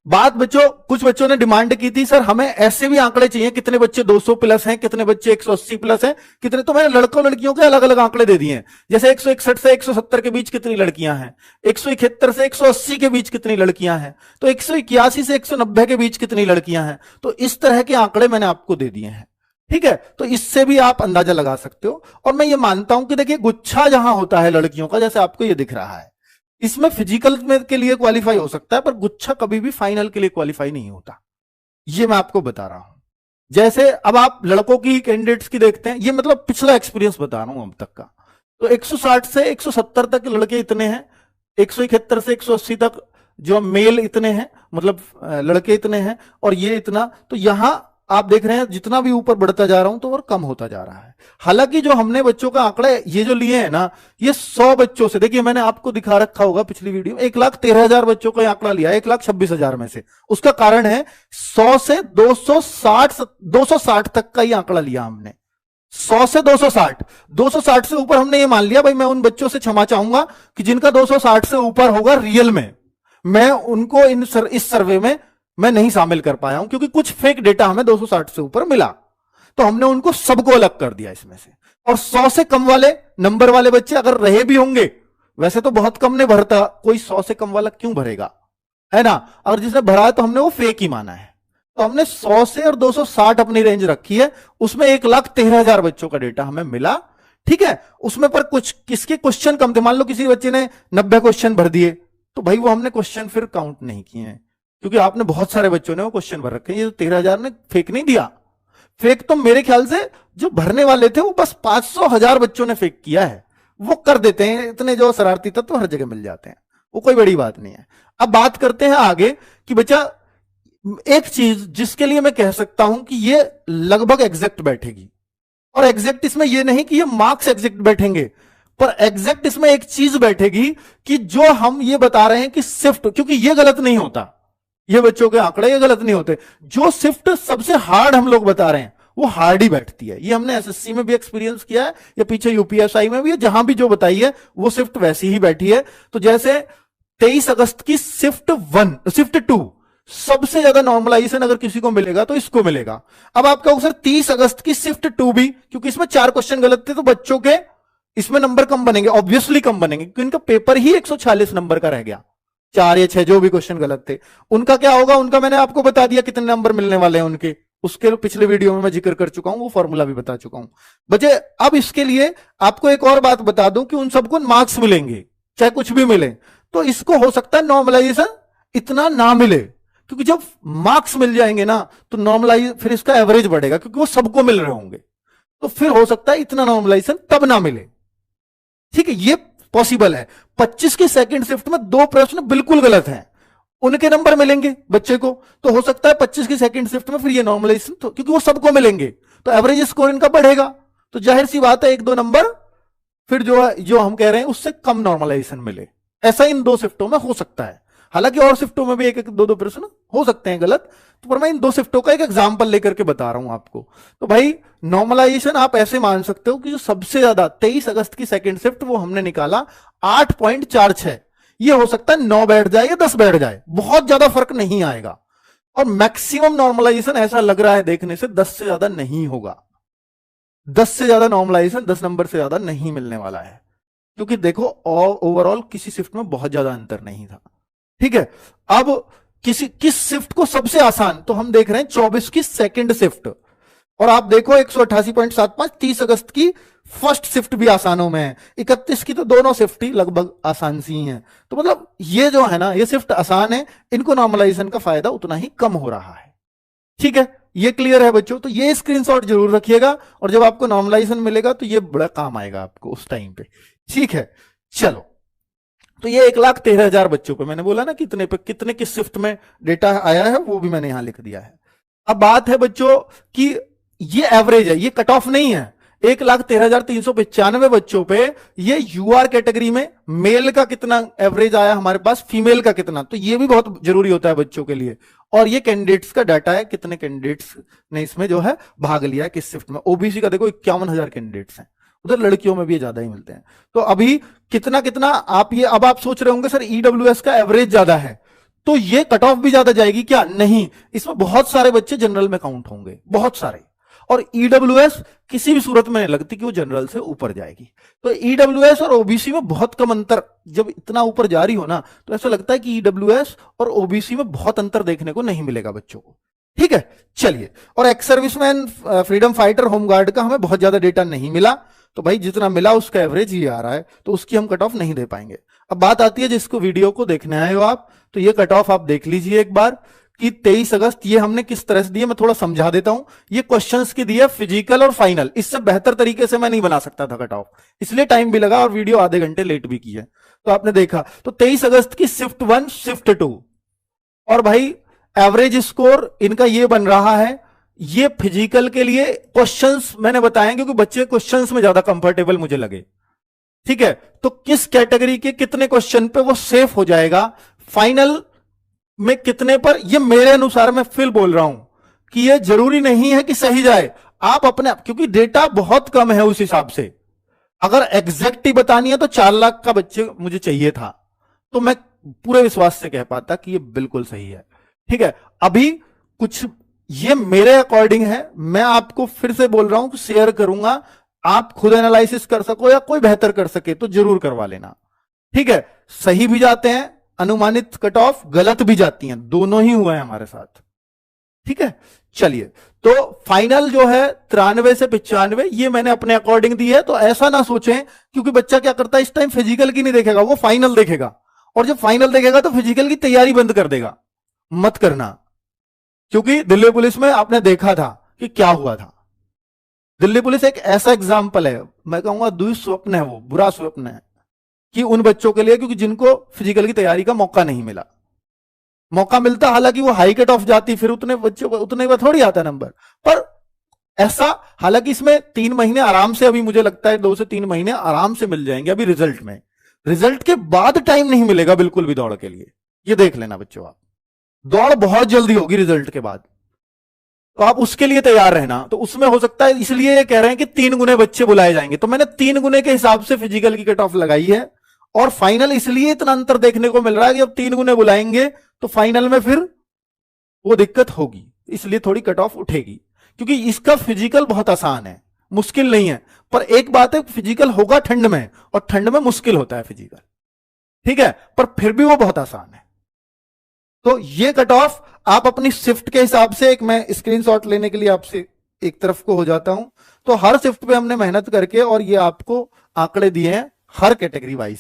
बात बच्चों, कुछ बच्चों ने डिमांड की थी सर हमें ऐसे भी आंकड़े चाहिए, कितने बच्चे 200 प्लस हैं, कितने बच्चे 180 प्लस हैं, कितने, तो मैंने लड़कों लड़कियों के अलग अलग आंकड़े दे दिए हैं। जैसे 161 से 170 के बीच कितनी लड़कियां हैं, 171 से 180 के बीच कितनी लड़कियां हैं, तो 181 से 190 के बीच कितनी लड़कियां हैं। तो इस तरह के आंकड़े मैंने आपको दे दिए हैं, ठीक है। तो इससे भी आप अंदाजा लगा सकते हो। और मैं ये मानता हूं कि देखिए गुच्छा जहां होता है लड़कियों का, जैसे आपको ये दिख रहा है, इसमें फिजिकल में के लिए क्वालिफाई हो सकता है, पर गुच्छा कभी भी फाइनल के लिए क्वालिफाई नहीं होता, ये मैं आपको बता रहा हूं। जैसे अब आप लड़कों की कैंडिडेट्स की देखते हैं, ये मतलब पिछला एक्सपीरियंस बता रहा हूं अब तक का। तो 160 से 170 तक लड़के इतने हैं, 171 से 180 तक जो मेल इतने हैं, मतलब लड़के इतने हैं, और ये इतना। तो यहां आप देख रहे हैं जितना भी ऊपर बढ़ता जा रहा हूं तो और कम होता जा रहा है। हालांकि जो हमने बच्चों का आंकड़े ये जो लिए हैं ना, ये 100 बच्चों से, देखिए मैंने आपको दिखा रखा होगा पिछली वीडियो में, 1,13,000 बच्चों का आंकड़ा लिया, 1,26,000 में से। उसका कारण है 100 से 260 तक का ही आंकड़ा लिया हमने, 100 से 260। 260 से ऊपर हमने ये मान लिया भाई मैं उन बच्चों से क्षमा चाहूंगा कि जिनका 260 से ऊपर होगा रियल में, मैं उनको इस सर्वे में मैं नहीं शामिल कर पाया हूं, क्योंकि कुछ फेक डेटा हमें 260 से ऊपर मिला, तो हमने उनको सबको अलग कर दिया इसमें से। और 100 से कम वाले नंबर वाले बच्चे अगर रहे भी होंगे, वैसे तो बहुत कम ने भरता, कोई 100 से कम वाला क्यों भरेगा, है ना। अगर जिसने भरा है तो हमने वो फेक ही माना है। तो हमने 100 से और 260 अपनी रेंज रखी है, उसमें 1,13,000 बच्चों का डेटा हमें मिला, ठीक है। उसमें पर कुछ किसके क्वेश्चन कम थे, मान लो किसी बच्चे ने 90 क्वेश्चन भर दिए, तो भाई वो हमने क्वेश्चन फिर काउंट नहीं किए हैं, क्योंकि आपने बहुत सारे बच्चों ने वो क्वेश्चन भर रखे हैं। ये तो 13,000 ने फेक नहीं दिया। फेक तो मेरे ख्याल से जो भरने वाले थे वो बस 500,000 बच्चों ने फेक किया है, वो कर देते हैं, इतने जो शरारती तत्व तो हर जगह मिल जाते हैं, वो कोई बड़ी बात नहीं है। अब बात करते हैं आगे कि बच्चा एक चीज जिसके लिए मैं कह सकता हूं कि ये लगभग एग्जैक्ट बैठेगी, और एग्जैक्ट इसमें ये नहीं कि ये मार्क्स एग्जैक्ट बैठेंगे, पर एग्जैक्ट इसमें एक चीज बैठेगी कि जो हम ये बता रहे हैं कि शिफ्ट, क्योंकि ये गलत नहीं होता, ये बच्चों के आंकड़े ये गलत नहीं होते, जो शिफ्ट सबसे हार्ड हम लोग बता रहे हैं वो हार्ड ही बैठती है। ये हमने एसएससी में भी एक्सपीरियंस किया है, या पीछे यूपीएसआई में भी है, जहां भी जो बताई है वो शिफ्ट वैसी ही बैठी है। तो जैसे 23 अगस्त की शिफ्ट 2 सबसे ज्यादा नॉर्मलाइजेशन अगर किसी को मिलेगा तो इसको मिलेगा। अब आप कहोगे सर 30 अगस्त की शिफ्ट 2 भी, क्योंकि इसमें 4 क्वेश्चन गलत थे तो बच्चों के इसमें नंबर कम बनेंगे, ऑब्वियसली कम बनेंगे, क्योंकि इनका पेपर ही 146 नंबर का रह गया, 4 या 6 जो भी क्वेश्चन गलत थे। उनका क्या होगा, उनका मैंने आपको बता दिया कितने नंबर मिलने वाले हैं उनके, उसके पिछले वीडियो में मैं जिक्र कर चुका हूं, वो फॉर्मूला भी बता चुका हूं बच्चे। अब इसके लिए आपको एक और बात बता दूं कि उन सबको मार्क्स मिलेंगे चाहे कुछ भी मिले, तो इसको हो सकता है नॉर्मलाइजेशन इतना ना मिले, क्योंकि जब मार्क्स मिल जाएंगे ना तो नॉर्मलाइज फिर इसका एवरेज बढ़ेगा, क्योंकि वो सबको मिल रहे होंगे, तो फिर हो सकता है इतना नॉर्मलाइजेशन तब ना मिले, ठीक है। ये पॉसिबल है। 25 की सेकंड शिफ्ट में 2 प्रश्न बिल्कुल गलत हैं, उनके नंबर मिलेंगे बच्चे को, तो हो सकता है 25 की सेकंड शिफ्ट में फिर ये नॉर्मलाइजेशन, तो क्योंकि वो सबको मिलेंगे तो एवरेज स्कोर इनका बढ़ेगा, तो जाहिर सी बात है 1-2 नंबर फिर जो हम कह रहे हैं उससे कम नॉर्मलाइजेशन मिले। ऐसा इन 2 शिफ्टों में हो सकता है, हालांकि और शिफ्टों में भी 1-2 प्रश्न हो सकते हैं गलत, तो पर मैं इन 2 शिफ्टों का एक एग्जांपल लेकर के बता रहा हूं आपको। तो भाई नॉर्मलाइजेशन आप ऐसे मान सकते हो कि जो सबसे ज्यादा 23 अगस्त की सेकंड शिफ्ट वो हमने निकाला 8.46, ये हो सकता है 9 बैठ जाए या 10 बैठ जाए, बहुत ज्यादा फर्क नहीं आएगा। और मैक्सिमम नॉर्मलाइजेशन ऐसा लग रहा है देखने से 10 से ज्यादा नहीं होगा, 10 से ज्यादा नॉर्मलाइजेशन 10 नंबर से ज्यादा नहीं मिलने वाला है, क्योंकि देखो ओवरऑल किसी शिफ्ट में बहुत ज्यादा अंतर नहीं था, ठीक है। अब किस शिफ्ट को सबसे आसान, तो हम देख रहे हैं 24 की सेकंड शिफ्ट, और आप देखो 188.75, 30 अगस्त की फर्स्ट शिफ्ट भी आसानों में है, 31 की तो दोनों शिफ्ट ही लगभग आसान सी हैं। तो मतलब ये जो है ना, ये शिफ्ट आसान है, इनको नॉर्मलाइजेशन का फायदा उतना ही कम हो रहा है, ठीक है। ये क्लियर है बच्चों, तो ये स्क्रीनशॉट जरूर रखिएगा, और जब आपको नॉर्मलाइजेशन मिलेगा तो ये बड़ा काम आएगा आपको उस टाइम पे, ठीक है। चलो, तो ये 1,13,000 बच्चों पे मैंने बोला ना कितने पे कितने किस शिफ्ट में डेटा आया है, वो भी मैंने यहां लिख दिया है। अब बात है बच्चों कि ये एवरेज है, ये कट ऑफ नहीं है। 1,13,395 बच्चों पे ये यूआर कैटेगरी में मेल का कितना एवरेज आया हमारे पास, फीमेल का कितना, तो ये भी बहुत जरूरी होता है बच्चों के लिए। और ये कैंडिडेट्स का डाटा है, कितने कैंडिडेट्स ने इसमें जो है भाग लिया है किस शिफ्ट में। ओबीसी का देखो 51,000 कैंडिडेट्स हैं, उधर लड़कियों में भी ये ज्यादा ही मिलते हैं। तो अभी कितना कितना आप ये, अब आप सोच रहे होंगे सर ईडब्ल्यूएस का एवरेज ज्यादा है, तो ये कट ऑफ भी ज्यादा जाएगी क्या? नहीं, इसमें बहुत सारे बच्चे जनरल में काउंट होंगे, बहुत सारे। और ईडब्ल्यूएस किसी भी सूरत में नहीं लगती कि वो जनरल से ऊपर जाएगी। तो ईडब्ल्यूएस और ओबीसी में बहुत कम अंतर, जब इतना ऊपर जा रही हो ना तो ऐसा लगता है कि ईडब्ल्यूएस और ओबीसी में बहुत अंतर देखने को नहीं मिलेगा बच्चों को। ठीक है, चलिए। और ex serviceman, freedom fighter, home guard का हमें बहुत ज्यादा डेटा नहीं मिला, तो भाई जितना मिला उसका एवरेज ही आ रहा है, तो उसकी हम कट ऑफ नहीं दे पाएंगे। अब बात आती है जिसको वीडियो को देखने आए हो आप, तो ये कट ऑफ आप देख लीजिए एक बार कि 23 अगस्त ये हमने किस तरह से दिए। मैं थोड़ा समझा देता हूं। ये क्वेश्चंस की दिए फिजिकल और फाइनल, इससे बेहतर तरीके से मैं नहीं बना सकता था कट ऑफ, इसलिए टाइम भी लगा और वीडियो आधे घंटे लेट भी की है। तो आपने देखा, तो 23 अगस्त की शिफ्ट 1, शिफ्ट 2, और भाई एवरेज स्कोर इनका ये बन रहा है। ये फिजिकल के लिए क्वेश्चंस मैंने बताए क्योंकि बच्चे क्वेश्चंस में ज्यादा कंफर्टेबल मुझे लगे। ठीक है, तो किस कैटेगरी के कितने क्वेश्चन पे वो सेफ हो जाएगा, फाइनल में कितने पर, ये मेरे अनुसार मैं फिल बोल रहा हूं कि ये जरूरी नहीं है कि सही जाए। आप अपने, क्योंकि डेटा बहुत कम है उस हिसाब से, अगर एग्जैक्ट ही बतानी है तो 4 लाख का बच्चे मुझे चाहिए था, तो मैं पूरे विश्वास से कह पाता कि ये बिल्कुल सही है। ठीक है, अभी कुछ ये मेरे अकॉर्डिंग है, मैं आपको फिर से बोल रहा हूं कि शेयर करूंगा, आप खुद एनालिसिस कर सको या कोई बेहतर कर सके तो जरूर करवा लेना। ठीक है, सही भी जाते हैं, अनुमानित कट ऑफ गलत भी जाती हैं, दोनों ही हुए हैं हमारे साथ। ठीक है, चलिए। तो फाइनल जो है 93 से 95, ये मैंने अपने अकॉर्डिंग दी है। तो ऐसा ना सोचें, क्योंकि बच्चा क्या करता है इस टाइम फिजिकल की नहीं देखेगा, वो फाइनल देखेगा, और जब फाइनल देखेगा तो फिजिकल की तैयारी बंद कर देगा। मत करना, क्योंकि दिल्ली पुलिस में आपने देखा था कि क्या हुआ था। दिल्ली पुलिस एक ऐसा एग्जाम्पल है, मैं कहूंगा दुस्वप्न है, वो बुरा स्वप्न है कि उन बच्चों के लिए, क्योंकि जिनको फिजिकल की तैयारी का मौका नहीं मिला। मौका मिलता हालांकि वो हाई कट ऑफ जाती, फिर उतने बच्चों उतने पर थोड़ी आता नंबर, पर ऐसा, हालांकि इसमें 3 महीने आराम से, अभी मुझे लगता है 2 से 3 महीने आराम से मिल जाएंगे अभी रिजल्ट में। रिजल्ट के बाद टाइम नहीं मिलेगा बिल्कुल भी दौड़ के लिए, ये देख लेना बच्चों आप। दौड़ बहुत जल्दी होगी रिजल्ट के बाद, तो आप उसके लिए तैयार रहना। तो उसमें हो सकता है, इसलिए ये कह रहे हैं कि 3 गुने बच्चे बुलाए जाएंगे, तो मैंने 3 गुने के हिसाब से फिजिकल की कट ऑफ लगाई है। और फाइनल इसलिए इतना अंतर देखने को मिल रहा है कि अब 3 गुने बुलाएंगे तो फाइनल में फिर वो दिक्कत होगी, इसलिए थोड़ी कट ऑफ उठेगी, क्योंकि इसका फिजिकल बहुत आसान है, मुश्किल नहीं है। पर एक बात है, फिजिकल होगा ठंड में, और ठंड में मुश्किल होता है फिजिकल। ठीक है, पर फिर भी वो बहुत आसान है। तो ये कट ऑफ आप अपनी शिफ्ट के हिसाब से, एक मैं स्क्रीनशॉट लेने के लिए आपसे एक तरफ को हो जाता हूं, तो हर शिफ्ट पे हमने मेहनत करके और ये आपको आंकड़े दिए हैं हर कैटेगरी वाइज।